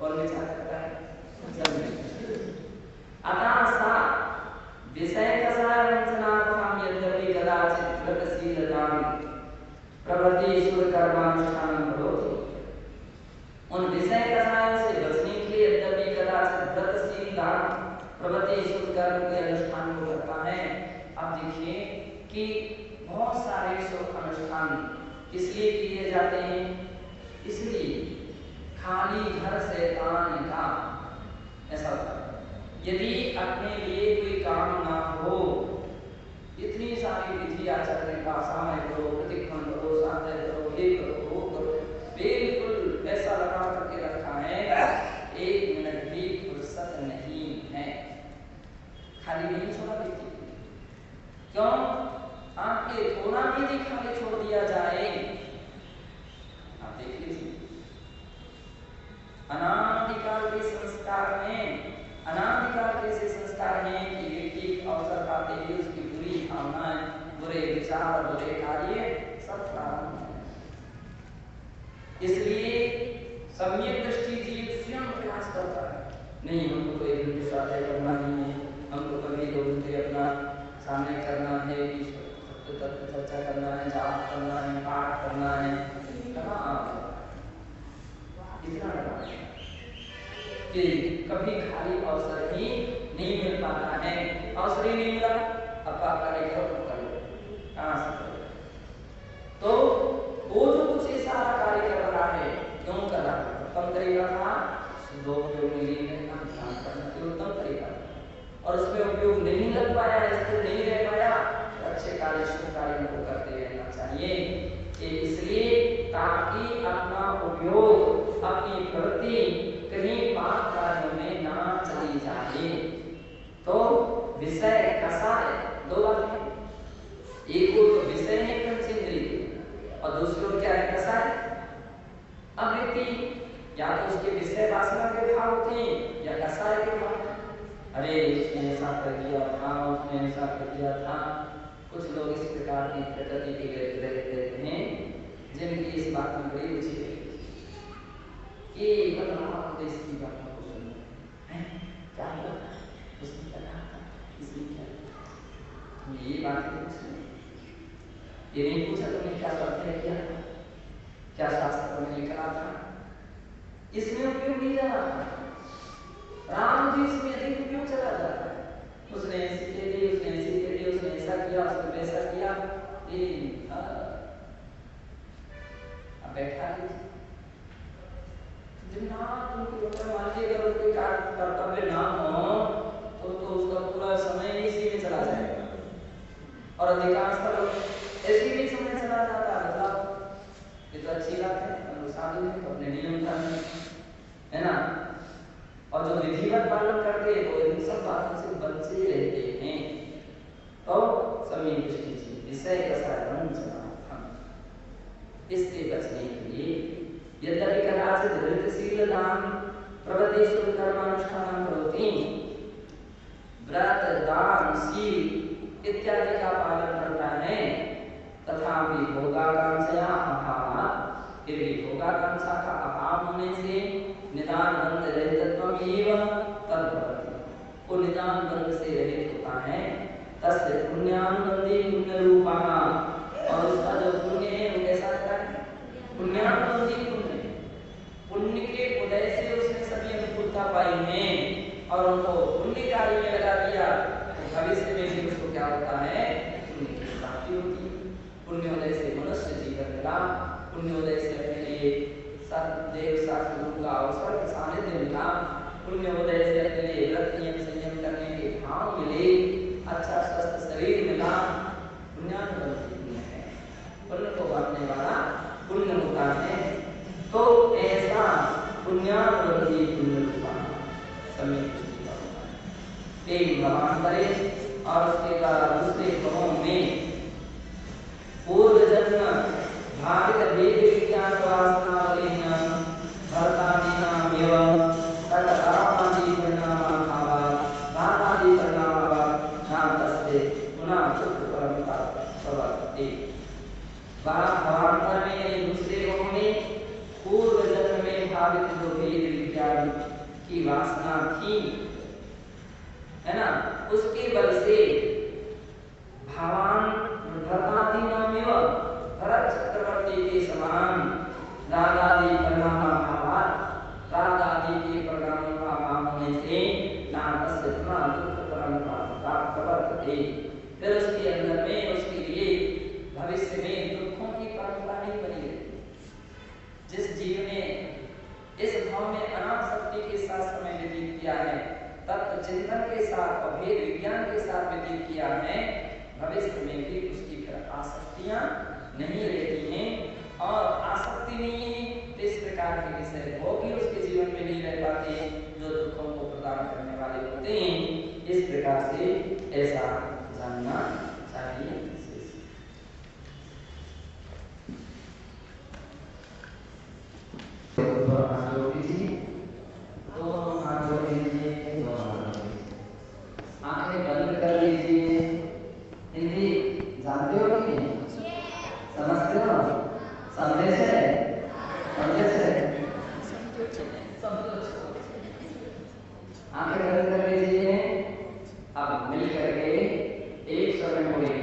कौन विचार करता है? अतः सा विषय कषाय वंचनार्थम यद्यपि कदाचित् व्रतशीलतां प्रवृत्तिषु कर्मानुष्ठानं करोति। उन विषय कषायों से बचने के लिए यद्यपि कदाचित् व्रतशीलता प्रवृत्तिषु कर्म के अनुष्ठान को करता है। अब देखिए कि बहुत सारे शुभ अनुष्ठान किस लिए किए जाते हैं? इसलिए खाली घर शैतान का ऐसा होता है। यदि अपने लिए कोई काम ना हो, इतनी सारी विधि आचरण का समय करो, प्रतिक्रमण करो, साधय करो, ये करो, वो करो, बिल्कुल ऐसा लगा करके रखा है, एक मिनट भी फुर्सत नहीं है, खाली नहीं छोड़ा व्यक्ति। क्यों? आपके थोड़ा भी खाली छोड़ दिया जाए, आप देख लीजिए अनादिकाल के संस्कार में, अनादिकाल के ऐसे संस्कार हैं कि व्यक्ति अवसर पाते ही उसकी बुरी भावनाएं, बुरे विचार, बुरे कार्य सब प्रारंभ होते हैं। इसलिए सम्यक दृष्टि जीव स्वयं प्रयास करता है, नहीं हमको कोई हिंदू साधय करना नहीं है, हमको कभी लोगों से अपना सामने करना है, सत्य तत्व चर्चा करना है, जाप करना है, पाठ करना है, इतना कि कभी खाली अवसर ही नहीं मिल पाता है। अवसर ही नहीं मिला, अब आप कार्य करो तो करो, कहाँ से करो? तो वो जो कुछ सारा कार्य कर रहा है, क्यों कर रहा है? उत्तम तरीका था दो उपयोग में लेना, ध्यान करना के उत्तम तरीका, और उसमें उपयोग नहीं लग पाया, इसको नहीं रह पाया, तो अच्छे कार्य शुभ कार्य को करते रहना चाहिए। इसलिए ताकि अपना उपयोग, अपनी प्रवृत्ति कहीं पाप कार्यों में ना चली जाए। तो विषय कषाय दो बात है, एक तो विषय है पंचेंद्रिय और दूसरी क्या है? कषाय। अब व्यक्ति या तो उसके विषय वासना के भाव होते हैं या कषाय के भाव। अरे उसने ऐसा कर दिया था, उसने ऐसा कर दिया था। कुछ लोग इस प्रकार की प्रकृति के रहते हैं जिनकी इस बात में बड़ी रुचि है कि इसकी बातों को सुनो, क्या हुआ था, उसने क्या कहा था, इसने क्या कहा, ये बात पूछनी, ये नहीं पूछा तुमने क्या स्वाध्याय किया था, क्या शास्त्र में लिखा था, इसमें उपयोग नहीं जा रहा था। राम जी इसमें अधिक उपयोग चला जाता है, उसने ऐसी कह दी, उसने ऐसी कह दी, उसने ऐसा किया, उसने वैसा किया, अब बैठा उनके ऊपर मान लीजिए अगर कोई कर्तव्य ना हो तो उसका पूरा समय इसी में चला जाएगा, और अधिकांश लोग ऐसी भी समय चला जाता है। मतलब ये तो अच्छी बात है, साधु है तो अपने नियम है ना, और जो विधिवत पालन करते हैं वो इन सब बातों से बचे रहते हैं। तो समय दृष्टि विषय कषाय वंचनार्थम, इससे बचने के लिए यद्यपि कदाचित् व्रतशीलतां प्रवृत्तिषु कर्मानुष्ठानं करोति, व्रत दान शील इत्यादि का पालन करता है, तथापि भोगाकांक्षया अभावात्, फिर भी भोगाकांक्षा का अभाव होने से निदान बंध रहितत्वमेव तद्भवति, वो निदान बंध से रहित होता है। तस्य पुण्यानुबंधी पुण्य रूपः, और उसका जो पुण्य है वो कैसा रहता है? पुण्यानुबंधी पुण्य, पुण्य के उदय से उसने सभी अनुकूलता पाई है और उनको पुण्य कार्य में लगा दिया, भविष्य में भी उसको क्या होता है? पुण्य की प्राप्ति होती है। पुण्योदय से मनुष्य जीवन मिला, पुण्योदय से अपने लिए सदेव शास्त्र गुरु का अवसर सानिध्य मिला, पुण्योदय से अपने लिए व्रत नियम संयम करने के भाव मिले, अच्छा स्वस्थ शरीर मिला। पुण्यानुबंधी पुण्य है, पुण्य को बांटने वाला पुण्य होता है। तो ऐसा पुण्यानुबंधी पुण्य रूपा समय एक भगवान करे, और उसके द्वारा दूसरे गुणों में पूर्व जन्म भावित वेद विज्ञान वासना वलिन्या भरतादीनाम एवं तदकामादि परिणामाभावा भावादि परिणामाभावा शांतस्ते पुनः सुख परमता प्रवर्तते। भगवान में दूसरे गुणों में पूर्व जन्म में भावित जो वेद त्याग की वासना थी, है ना, उसके बल से भगवान भरतादीनामेव भरत चक्रवर्ती के समान रागादि परिणाम भावात् रागादि के परिणामों का भाव होने से नारद इतना दुख परंपरा प्रवर्तते। फिर उसके अंदर में उसके लिए भविष्य में दुखों की परंपरा नहीं बनी रहती। जिस जीव ने इस भाव में अनासक्ति के साथ समय व्यतीत किया है, तत्व चिंतन के साथ और भेद विज्ञान के साथ व्यतीत किया है, भविष्य में भी उसकी फिर आसक्तियां नहीं रहती हैं। और आसक्ति नहीं है तो इस प्रकार के विषय भोग भी उसके जीवन में नहीं रह पाते जो दुखों को प्रदान करने वाले होते हैं। इस प्रकार से ऐसा जानना चाहिए। आंखें बंद कर लीजिए। हिंदी जानते हो कि नहीं? समझते हो? संदेश है? संदेश है? आंखें बंद कर लीजिए। अब मिल करके एक स्वर में बोलेंगे।